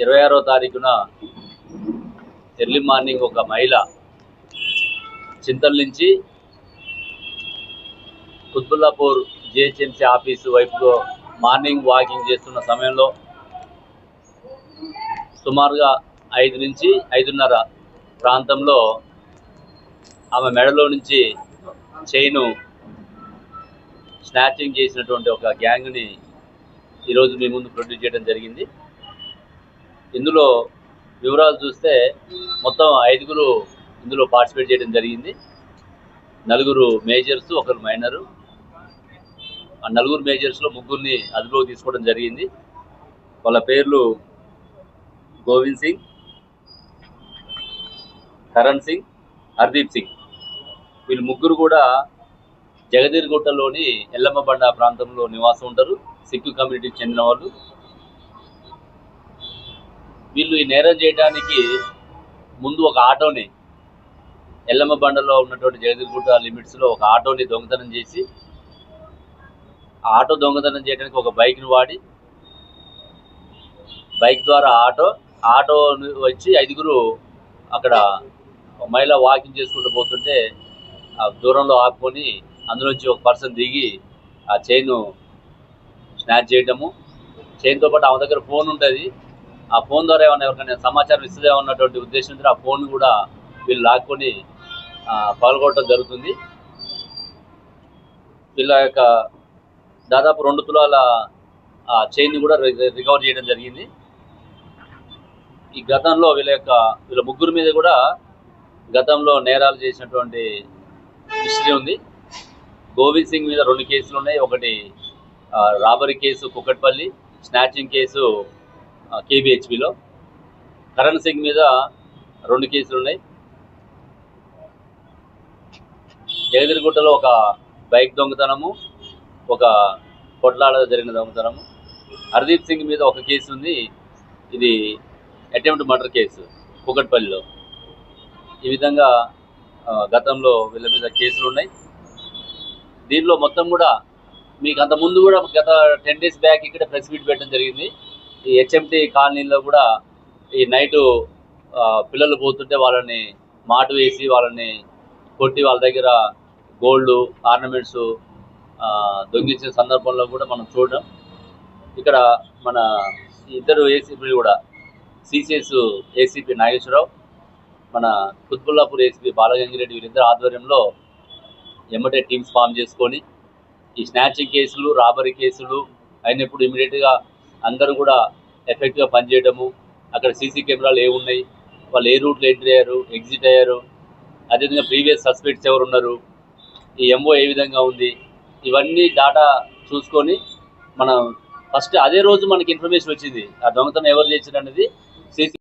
26వ తారీఖున early morning ఒక మహిళ చింతల నుంచి కుత్బుల్లాపూర్ జిహెచ్ఎంసీ ఆఫీసు వైపులో మార్నింగ్ వాకింగ్ చేస్తున్న సమయంలో సుమారుగా 5 నుంచి 5:30 ప్రాంతంలో ఆమె మెడలో నుంచి చైను స్నాచింగ్ చేసినటువంటి ఒక గ్యాంగ్ని ఈరోజు మీ ముందు ప్రొడ్యూస్ చేయడం జరిగింది. ఇందులో వివరాలు చూస్తే మొత్తం 5గురు ఇందులో పార్టిసిపేట్ చేయడం జరిగింది. 4 మేజర్స్, 1 మైనరు. ఆ 4 మేజర్స్లో 3 అదుపులోకి తీసుకోవడం జరిగింది. వాళ్ళ పేర్లు గోవింద్ సింగ్, కరణ్ సింగ్, హర్దీప్ సింగ్. వీళ్ళు 3 కూడా జగదీర్గుట్టలోని ఎల్లమ్మబండ ప్రాంతంలో నివాసం ఉంటారు. సిక్కు కమ్యూనిటీకి చెందిన వాళ్ళు. వీళ్ళు ఈ నేరం చేయడానికి ముందు ఒక ఆటోని ఎల్లమ్మబండలో ఉన్నటువంటి జగదీర్గుట్ట లిమిట్స్లో ఒక ఆటోని దొంగతనం చేసి, ఆ ఆటో దొంగతనం చేయడానికి ఒక బైక్ని వాడి, బైక్ ద్వారా ఆటో వచ్చి 5గురు అక్కడ మహిళ వాకింగ్ చేసుకుంటూ పోతుంటే ఆ దూరంలో ఆపుకొని అందులోంచి ఒక పర్సన్ దిగి ఆ చైన్ స్నాచ్ చేయడము. చైన్తో పాటు ఆమె దగ్గర ఫోన్ ఉంటుంది. ఆ ఫోన్ ద్వారా ఏమన్నా ఎవరికైనా సమాచారం ఇస్తుందేమో ఉన్నటువంటి ఉద్దేశంతో ఆ ఫోన్ కూడా వీళ్ళు లాక్కొని పాల్గొనడం జరుగుతుంది. వీళ్ళ యొక్క దాదాపు 2 తులాల చైన్ని కూడా రికవర్ చేయడం జరిగింది. ఈ గతంలో వీళ్ళ 3 మీద కూడా గతంలో నేరాలు చేసినటువంటి హిస్టరీ ఉంది. గోవింద్ సింగ్ మీద 2 కేసులు ఉన్నాయి. ఒకటి robbery case Kukatpally, snatching case కేబిహెచ్పిలో. కరణ్ సింగ్ మీద 2 కేసులు ఉన్నాయి. జగదీర్గుట్టలో ఒక బైక్ దొంగతనము, ఒక కొట్లాడ జరిగిన దొంగతనము. హర్దీప్ సింగ్ మీద 1 కేసు ఉంది. ఇది అటెంప్ట్ మర్డర్ కేసు కుక్కట్పల్లిలో. ఈ విధంగా గతంలో వీళ్ళ మీద కేసులు ఉన్నాయి. దీనిలో మొత్తం కూడా మీకు అంతకుముందు కూడా గత 10 days బ్యాక్ ఇక్కడ ప్రెస్ మీట్ పెట్టడం జరిగింది. ఈ హెచ్ఎంటీ కాలనీలో కూడా ఈ నైటు పిల్లలు పోతుంటే వాళ్ళని మాటు వేసి వాళ్ళని కొట్టి వాళ్ళ దగ్గర గోల్డ్ ఆర్నమెంట్స్ దొంగిలించిన సందర్భంలో కూడా మనం చూడడం. ఇక్కడ మన ఇద్దరు ఏసీపీలు కూడా సిసిఎస్ ఏసీపీ నాగేశ్వరరావు, మన కుత్బుల్లాపూర్ ఏసీపీ బాలగంగిరెడ్డి వీరిద్దరు ఆధ్వర్యంలో ఎమ్మటే టీమ్స్ ఫామ్ చేసుకొని ఈ స్నాచింగ్ కేసులు, రాబరీ కేసులు అయినప్పుడు ఇమీడియట్గా అందరూ కూడా ఎఫెక్ట్గా పనిచేయడము. అక్కడ సీసీ కెమెరాలు ఏమున్నాయి, వాళ్ళు ఏ రూట్లో ఎంట్రీ అయ్యారు, ఎగ్జిట్ అయ్యారు, అదేవిధంగా ప్రీవియస్ సస్పెక్ట్స్ ఎవరు ఉన్నారు, ఈ ఎంఓ ఏ విధంగా ఉంది, ఇవన్నీ డాటా చూసుకొని మనం ఫస్ట్ అదే రోజు మనకి ఇన్ఫర్మేషన్ వచ్చింది ఆ దొంగతనం ఎవరు చేశారు అనేది. సీసీ